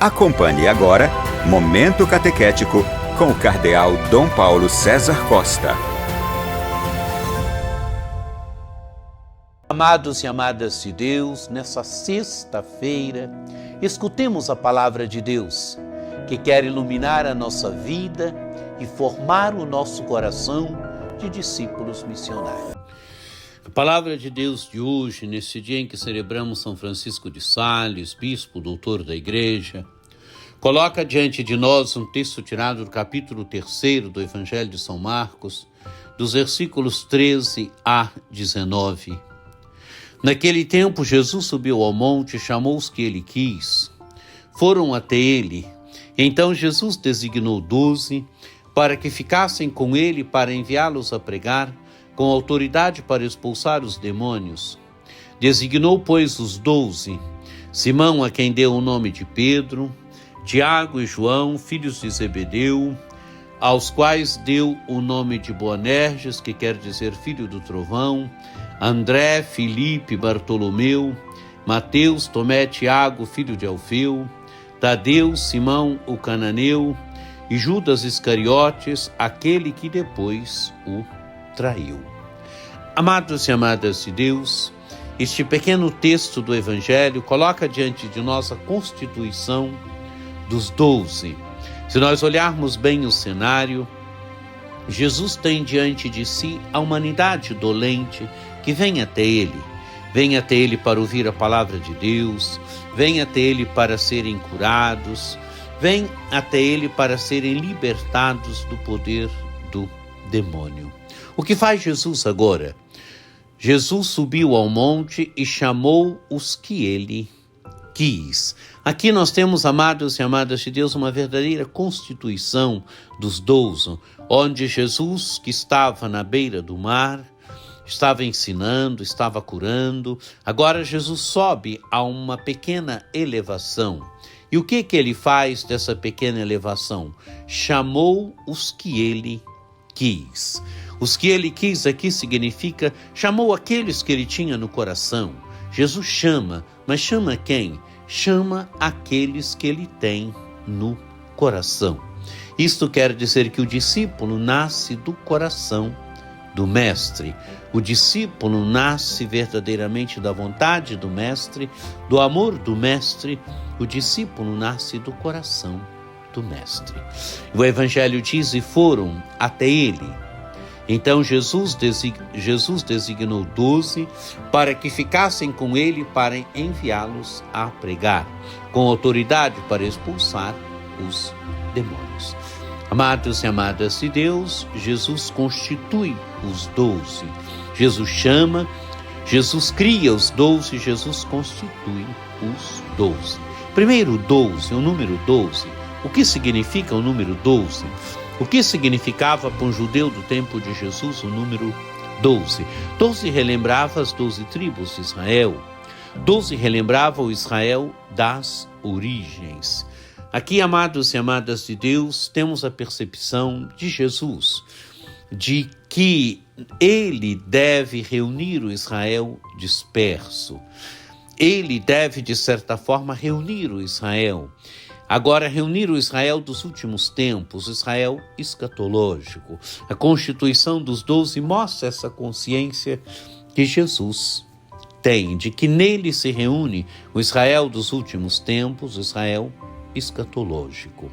Acompanhe agora Momento Catequético com o Cardeal Dom Paulo César Costa. Amados e amadas de Deus, nessa sexta-feira, escutemos a palavra de Deus, que quer iluminar a nossa vida e formar o nosso coração de discípulos missionários. A palavra de Deus de hoje, nesse dia em que celebramos São Francisco de Sales, bispo, doutor da Igreja, coloca diante de nós um texto tirado do capítulo 3 do Evangelho de São Marcos, dos versículos 13 a 19. Naquele tempo, Jesus subiu ao monte e chamou os que ele quis. Foram até ele. Então Jesus designou 12 para que ficassem com ele para enviá-los a pregar, com autoridade para expulsar os demônios. Designou, pois, os 12, Simão, a quem deu o nome de Pedro, Tiago e João, filhos de Zebedeu, aos quais deu o nome de Boanerges, que quer dizer filho do trovão, André, Filipe, Bartolomeu, Mateus, Tomé, Tiago, filho de Alfeu, Tadeu, Simão, o cananeu, e Judas Iscariotes, aquele que depois o traiu. Amados e amadas de Deus, este pequeno texto do Evangelho coloca diante de nós a constituição dos 12. Se nós olharmos bem o cenário, Jesus tem diante de si a humanidade dolente que vem até ele para ouvir a palavra de Deus, vem até ele para serem curados, vem até ele para serem libertados do poder do demônio. O que faz Jesus agora? Jesus subiu ao monte e chamou os que ele quis. Aqui nós temos, amados e amadas de Deus, uma verdadeira constituição dos 12, onde Jesus, que estava na beira do mar, estava ensinando, estava curando. Agora Jesus sobe a uma pequena elevação. E o que ele faz dessa pequena elevação? Chamou os que ele quis. Os que ele quis aqui significa, chamou aqueles que ele tinha no coração. Jesus chama, mas chama quem? Chama aqueles que ele tem no coração. Isto quer dizer que o discípulo nasce do coração do Mestre. O discípulo nasce verdadeiramente da vontade do Mestre, do amor do Mestre. O discípulo nasce do coração do Mestre. O Evangelho diz, e foram até ele. Então Jesus designou 12 para que ficassem com ele para enviá-los a pregar, com autoridade para expulsar os demônios. Amados e amadas de Deus, Jesus constitui os 12. Jesus chama, Jesus cria os 12, Jesus constitui os 12. Primeiro 12, o número 12. O que significa o número 12? O que significava para um judeu do tempo de Jesus o número 12? 12 relembrava as 12 tribos de Israel. 12 relembrava o Israel das origens. Aqui, amados e amadas de Deus, temos a percepção de Jesus, de que ele deve reunir o Israel disperso. Ele deve, de certa forma, reunir o Israel. Agora, reunir o Israel dos últimos tempos, o Israel escatológico. A constituição dos 12 mostra essa consciência que Jesus tem, de que nele se reúne o Israel dos últimos tempos, o Israel escatológico.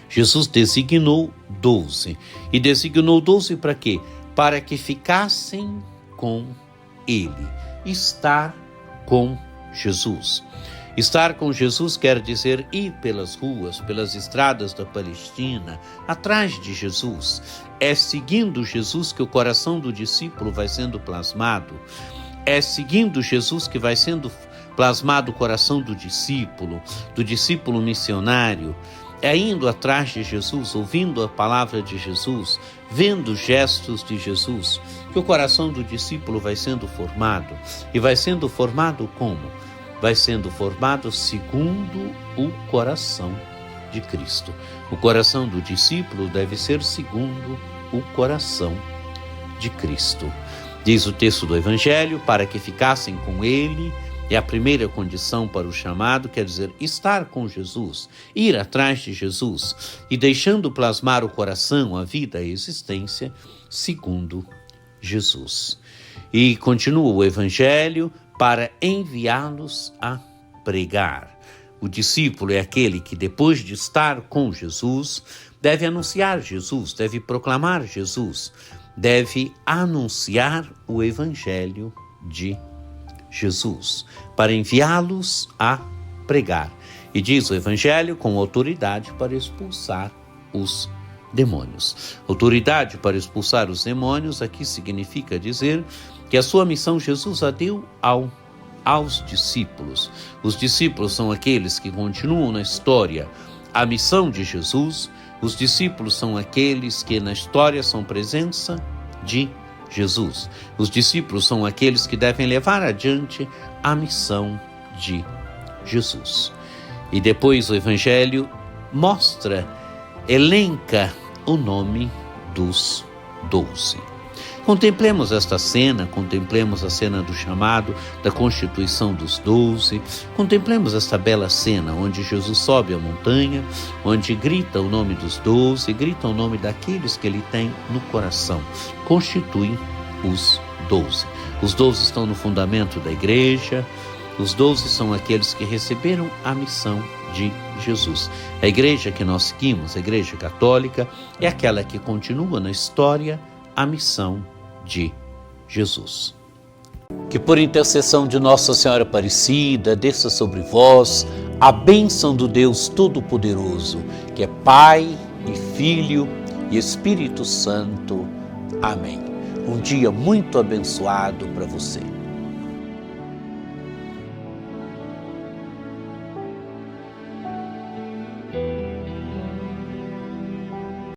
Jesus designou 12. E designou 12 para quê? Para que ficassem com ele. Estar com Jesus. Estar com Jesus quer dizer ir pelas ruas, pelas estradas da Palestina, atrás de Jesus. É seguindo Jesus que o coração do discípulo vai sendo plasmado. É seguindo Jesus que vai sendo plasmado o coração do discípulo missionário. É indo atrás de Jesus, ouvindo a palavra de Jesus, vendo os gestos de Jesus, que o coração do discípulo vai sendo formado. E vai sendo formado como? Vai sendo formado segundo o coração de Cristo. O coração do discípulo deve ser segundo o coração de Cristo. Diz o texto do Evangelho, para que ficassem com ele É a primeira condição para o chamado, quer dizer, estar com Jesus, ir atrás de Jesus e deixando plasmar o coração, a vida, a existência, segundo Jesus. E continua o Evangelho para enviá-los a pregar. O discípulo é aquele que, depois de estar com Jesus, deve anunciar Jesus, deve proclamar Jesus, deve anunciar o Evangelho de Jesus, para enviá-los a pregar. E diz o Evangelho com autoridade para expulsar os demônios. Autoridade para expulsar os demônios aqui significa dizer que a sua missão Jesus a deu aos discípulos. Os discípulos são aqueles que continuam na história a missão de Jesus. Os discípulos são aqueles que na história são presença de Jesus. Os discípulos são aqueles que devem levar adiante a missão de Jesus. E depois o Evangelho elenca o nome dos 12. Contemplemos esta cena, contemplemos a cena do chamado, da constituição dos 12, contemplemos esta bela cena onde Jesus sobe a montanha, onde grita o nome dos 12, grita o nome daqueles que ele tem no coração, constitui os 12. Os 12 estão no fundamento da igreja, os 12 são aqueles que receberam a missão de Jesus. A igreja que nós seguimos, a igreja católica, é aquela que continua na história a missão de Jesus. Que por intercessão de Nossa Senhora Aparecida, desça sobre vós a bênção do Deus Todo-Poderoso, que é Pai e Filho e Espírito Santo. Amém. Um dia muito abençoado para você.